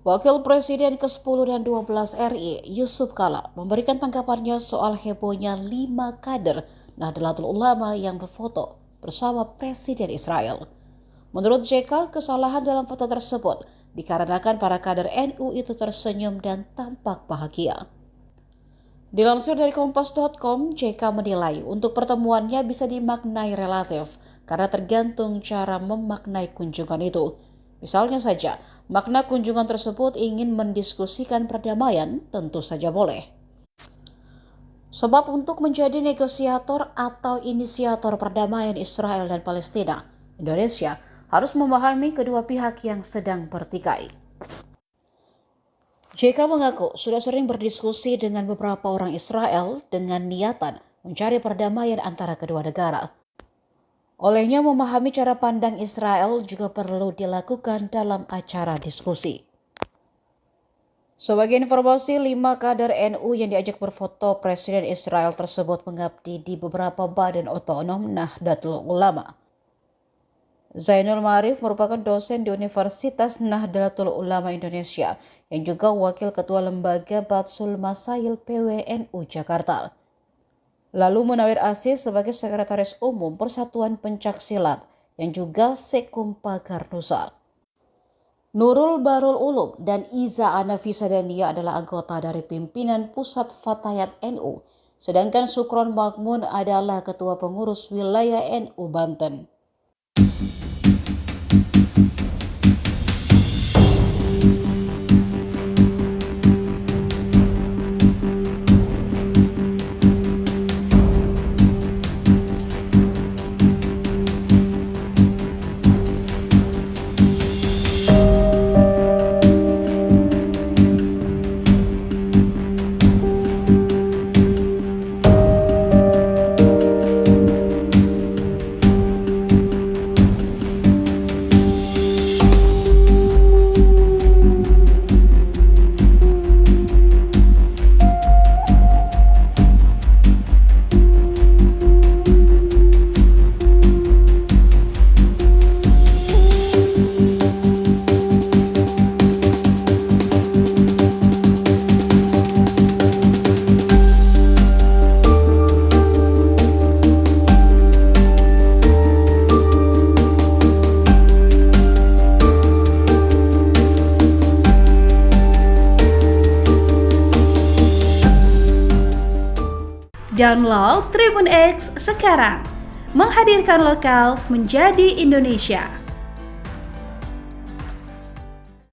Wakil Presiden ke-10 dan 12 RI, Yusuf Kala, memberikan tanggapannya soal hebohnya 5 kader Nahdlatul Ulama yang berfoto bersama Presiden Israel. Menurut JK, kesalahan dalam foto tersebut dikarenakan para kader NU itu tersenyum dan tampak bahagia. Dilansir dari Kompas.com, JK menilai untuk pertemuannya bisa dimaknai relatif karena tergantung cara memaknai kunjungan itu. Misalnya saja, makna kunjungan tersebut ingin mendiskusikan perdamaian, tentu saja boleh. Sebab untuk menjadi negosiator atau inisiator perdamaian Israel dan Palestina, Indonesia harus memahami kedua pihak yang sedang bertikai. JK mengaku sudah sering berdiskusi dengan beberapa orang Israel dengan niatan mencari perdamaian antara kedua negara. Olehnya memahami cara pandang Israel juga perlu dilakukan dalam acara diskusi. Sebagai informasi, 5 kader NU yang diajak berfoto Presiden Israel tersebut mengabdi di beberapa badan otonom Nahdlatul Ulama. Zainul Ma'arif merupakan dosen di Universitas Nahdlatul Ulama Indonesia yang juga wakil ketua lembaga Batsul Masail PWNU Jakarta. Lalu Munawir Aziz sebagai Sekretaris Umum Persatuan Pencaksilat yang juga Sekum Pagar Nusa. Nurul Barul Ulum dan Iza Anafisa Dania adalah anggota dari pimpinan Pusat Fatayat NU, sedangkan Sukron Makmun adalah Ketua Pengurus Wilayah NU Banten. Download Tribun X sekarang, menghadirkan lokal menjadi Indonesia.